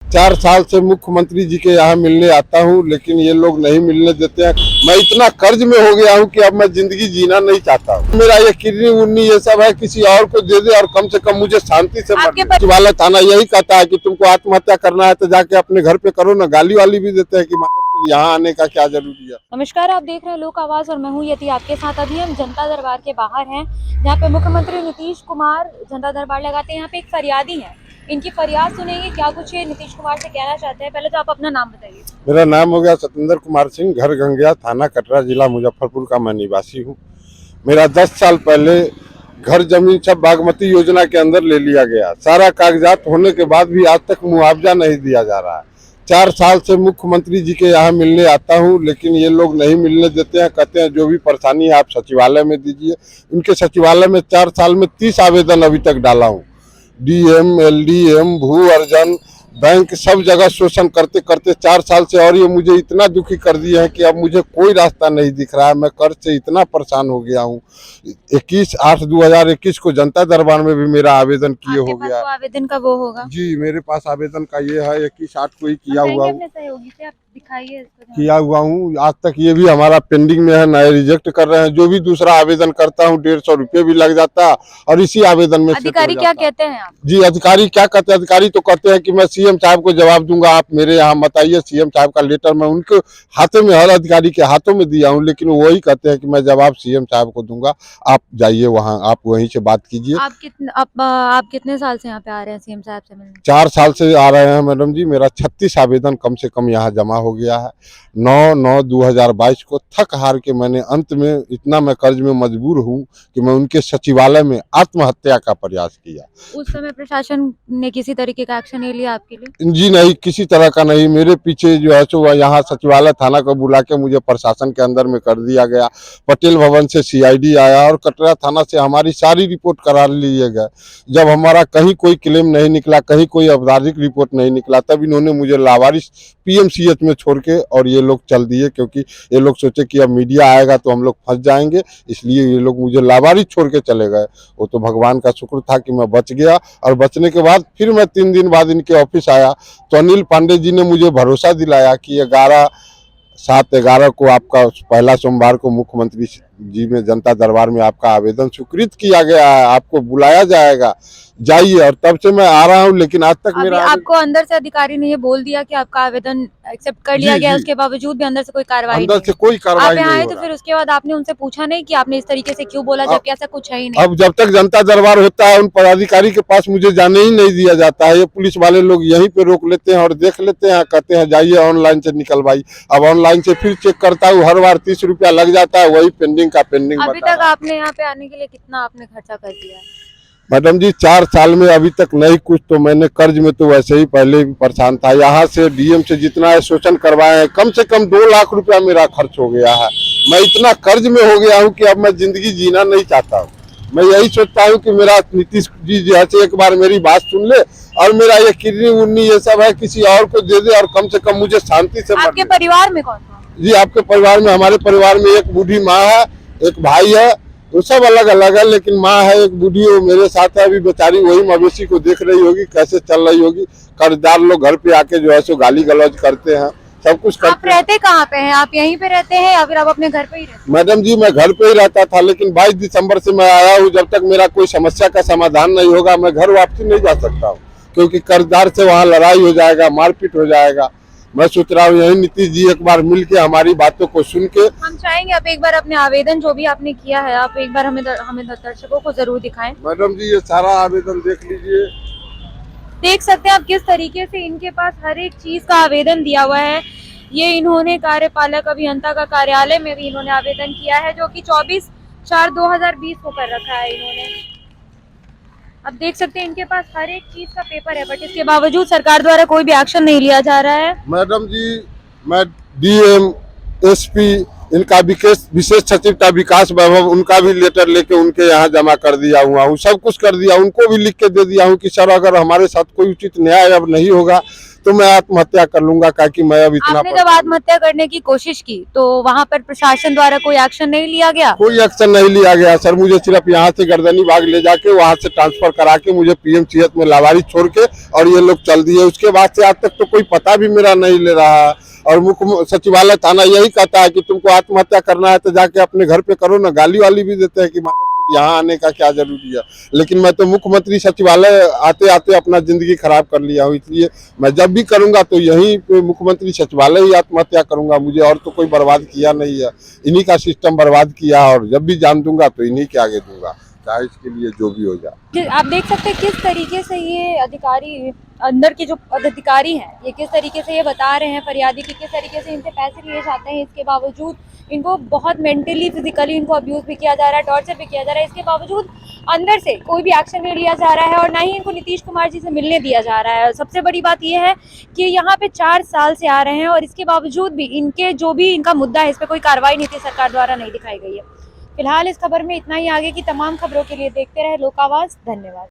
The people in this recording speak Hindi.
4 साल से मुख्यमंत्री जी के यहाँ मिलने आता हूँ, लेकिन ये लोग नहीं मिलने देते हैं। मैं इतना कर्ज में हो गया हूँ कि अब मैं जिंदगी जीना नहीं चाहता हूँ। मेरा ये किडनी उन्नी ये सब है, किसी और को दे दे और कम से कम मुझे शांति से सचिवालय थाना यही कहता है कि तुमको आत्महत्या करना है तो जाके अपने घर पे करो ना। गाली वाली भी देते हैं कि यहाँ आने का क्या जरूरी है। नमस्कार, आप देख रहे हैं लोक आवाज और मैं हूँ यति आपके साथ। अभी हम जनता दरबार के बाहर हैं, जहाँ पे मुख्यमंत्री नीतीश कुमार जनता दरबार लगाते हैं। यहाँ पे एक फरियादी है, इनकी फरियाद सुनेंगे, क्या कुछ ये नीतीश कुमार से कहना चाहते हैं। पहले तो आप अपना नाम बताइए। मेरा नाम हो गया सतेंद्र कुमार सिंह, घर गंगिया, थाना कटरा, जिला मुजफ्फरपुर का मैं निवासी हूँ। मेरा 10 साल पहले घर जमीन सब बागमती योजना के अंदर ले लिया गया। सारा कागजात होने के बाद भी आज तक मुआवजा नहीं दिया जा रहा है। 4 साल से मुख्यमंत्री जी के यहाँ मिलने आता हूँ, लेकिन ये लोग नहीं मिलने देते हैं। कहते हैं जो भी परेशानी है आप सचिवालय में दीजिए। उनके सचिवालय में 4 साल में 30 आवेदन अभी तक डाला हूँ। डीएम, एलडीएम, भू अर्जन, बैंक, सब जगह शोषण करते करते 4 साल से, और ये मुझे इतना दुखी कर दिए हैं कि अब मुझे कोई रास्ता नहीं दिख रहा है। मैं कर्ज से इतना परेशान हो गया हूँ। 21/8/2021 को जनता दरबार में भी मेरा आवेदन किए हो गया। आवेदन का वो होगा जी, मेरे पास आवेदन का ये है, 21/8 को ही किया हुआ हूँ। सहयोगी से आप दिखाइए किया हुआ हूँ। आज तक ये भी हमारा पेंडिंग में है, नए रिजेक्ट कर रहे हैं। जो भी दूसरा आवेदन करता हूँ 150 रुपये भी लग जाता है, और इसी आवेदन में अधिकारी क्या कहते हैं आप? जी, अधिकारी क्या कहते हैं? अधिकारी तो कहते हैं कि मैं सीएम साहब को जवाब दूंगा, आप मेरे यहाँ मत आइए। सीएम साहब का लेटर मैं उनके हाथों में, हर अधिकारी के हाथों में दिया हूँ, लेकिन वही कहते हैं कि मैं जवाब सीएम साहब को दूंगा, आप जाइए वहाँ, आप वहीं से बात कीजिए। आप कितने साल से यहाँ पे आ रहे हैं सीएम साहब से मिलने? 4 साल से आ रहे हैं मैडम जी। मेरा 36 आवेदन कम से कम यहाँ जमा हो गया है। 9/9/2022 को थक हार के मैंने अंत में, इतना मैं कर्ज में मजबूर हूँ कि मैं उनके सचिवालय में आत्महत्या का प्रयास किया। उस समय प्रशासन ने किसी तरीके का एक्शन नहीं लिया आपके लिए? जी नहीं, किसी तरह का नहीं। मेरे पीछे जो है सो यहाँ सचिवालय थाना को बुला के मुझे प्रशासन के अंदर में कर दिया गया। पटेल भवन से सीआईडी आया और कटरा थाना से हमारी सारी रिपोर्ट करा लिए गए। जब हमारा कहीं कोई क्लेम नहीं निकला, कहीं कोई आपराधिक रिपोर्ट नहीं निकला, तब इन्होंने मुझे लावारिस पीएमसीएच में छोड़ के और ये लोग चल दिए, क्योंकि ये लोग सोचे कि अब मीडिया आएगा तो हम लोग फंस जाएंगे, इसलिए ये लोग मुझे लावारिस छोड़ के चले गए। वो तो भगवान का शुक्र था कि मैं बच गया। और बचने के बाद फिर मैं 3 दिन बाद इनके ऑफिस आया तो अनिल पांडे जी ने मुझे भरोसा दिलाया कि 11/7/11 को आपका पहला सोमवार को मुख्यमंत्री जी में जनता दरबार में आपका आवेदन स्वीकृत किया गया है, आपको बुलाया जाएगा, जाइए। और तब से मैं आ रहा हूँ, लेकिन आज तक मेरा आपको अंदर से अधिकारी ने ये बोल दिया कि आपका आवेदन एक्सेप्ट कर लिया गया, उसके बावजूद भी अंदर से कोई कार्रवाई अंदर से कोई कार्रवाई नहीं आए, तो फिर उसके बाद आपने उनसे पूछा नहीं कि आपने इस तरीके से क्यों बोला, जबकि ऐसा कुछ है ही नहीं? अब जब तक जनता दरबार होता है, उन पदाधिकारी के पास मुझे जाने ही नहीं दिया जाता है। ये पुलिस वाले लोग यहीं पे रोक लेते हैं और देख लेते हैं, कहते हैं जाइए ऑनलाइन से निकलवाई। अब ऑनलाइन से फिर चेक करता हूँ, हर बार 30 रुपया लग जाता है, वही पेंडिंग का पेंडिंग। अभी तक आपने यहाँ पे आने के लिए कितना आपने खर्चा कर दिया है? मैडम जी 4 साल में अभी तक नहीं कुछ, तो मैंने कर्ज में तो वैसे ही पहले भी परेशान था। यहाँ से डीएम से जितना है शोषण करवाए हैं, कम से कम 2 लाख रुपया मेरा खर्च हो गया है। मैं इतना कर्ज में हो गया हूँ कि अब मैं जिंदगी जीना नहीं चाहता हूँ। मैं यही सोचता हूँ कि मेरा नीतीश जी जैसे एक बार मेरी बात सुन ले, और मेरा ये किडनी उन्नी ये सब है किसी और को दे दे, और कम से कम मुझे शांति से। आपके परिवार में कौन कौन? जी, आपके परिवार में, हमारे परिवार में एक बूढ़ी माँ है, एक भाई है, तो सब अलग अलग है, लेकिन माँ है एक बूढ़ी, वो मेरे साथ है अभी बेचारी, वही मवेशी को देख रही होगी कैसे चल रही होगी। कर्जदार लोग घर पे आके जो है सो गाली गलौज करते हैं, सब कुछ करते हैं। आप रहते कहाँ पे हैं? आप यहीं पे रहते हैं या फिर आप अपने घर पे ही रहते हैं? मैडम जी मैं घर पे ही रहता था, लेकिन 22 दिसंबर से मैं आया हूँ। जब तक मेरा कोई समस्या का समाधान नहीं होगा, मैं घर वापसी नहीं जा सकता हूँ, क्योंकि कर्जदार से वहाँ लड़ाई हो जाएगा, मारपीट हो जाएगा। मैं सोच रहा हूँ यही नीतीश जी एक बार मिल के हमारी बातों को सुन के। हम चाहेंगे आप एक बार अपने आवेदन जो भी आपने किया है, आप एक बार हमें दर्शकों को जरूर दिखाएं। मैडम जी ये सारा आवेदन देख लीजिए। देख सकते हैं आप किस तरीके से इनके पास हर एक चीज का आवेदन दिया हुआ है। ये इन्होंने कार्यपालक अभियंता का कार्यालय में भी इन्होंने आवेदन किया है, जो कि 24/4/2020 को कर रखा है इन्होंने। अब देख सकते हैं इनके पास हर एक चीज का पेपर है, बट इसके बावजूद सरकार द्वारा कोई भी एक्शन नहीं लिया जा रहा है। मैडम जी मैं डीएम, एसपी, इनका विशेष सचिव था विकास वैभव, उनका भी लेटर लेके उनके यहाँ जमा कर दिया हुआ हूँ, सब कुछ कर दिया। उनको भी लिख के दे दिया हूँ कि सर अगर हमारे साथ कोई उचित न्याय अब नहीं होगा तो मैं आत्महत्या कर लूंगा, कि मैं अब इतना आपने जब आत्महत्या करने की कोशिश की तो वहां पर प्रशासन द्वारा कोई एक्शन नहीं लिया गया? कोई एक्शन नहीं लिया गया सर। मुझे सिर्फ यहाँ से गर्दनी बाग ले जाके वहाँ से ट्रांसफर करा के मुझे पीएमसीएच में लावारिस छोड़ के और ये लोग चल दिए। उसके बाद से आज तक तो कोई पता भी मेरा नहीं ले रहा है। और मुख्य सचिवालय थाना यही कहता है कि तुमको आत्महत्या करना है तो जाके अपने घर पे करो ना। गाली वाली भी देते हैं कि यहाँ आने का क्या जरूरी है। लेकिन मैं तो मुख्यमंत्री सचिवालय आते आते अपना जिंदगी खराब कर लिया हूँ, इसलिए मैं जब भी करूंगा तो यहीं पे मुख्यमंत्री सचिवालय ही आत्महत्या करूंगा। मुझे और तो कोई बर्बाद किया नहीं है, इन्हीं का सिस्टम बर्बाद किया। और जब भी जान दूंगा तो इन्हीं के आगे दूंगा, चाहे इसके लिए जो भी हो जाए। आप देख सकते हैं किस तरीके से ये अधिकारी, अंदर के जो पदाधिकारी हैं, ये किस तरीके से ये बता रहे हैं फरियादी की किस तरीके से इनसे पैसे लिए जाते हैं। इसके बावजूद इनको बहुत मेंटली फिजिकली इनको अब्यूज भी किया जा रहा है, टॉर्चर भी किया जा रहा है। इसके बावजूद अंदर से कोई भी एक्शन नहीं लिया जा रहा है और ना ही इनको नीतीश कुमार जी से मिलने दिया जा रहा है। सबसे बड़ी बात यह है कि यहाँ पे 4 साल से आ रहे हैं और इसके बावजूद भी इनके जो भी इनका मुद्दा है इस पर कोई कार्रवाई नीतीश सरकार द्वारा नहीं दिखाई गई है। फिलहाल इस खबर में इतना ही। आगे की तमाम खबरों के लिए देखते रहे लोक आवाज। धन्यवाद।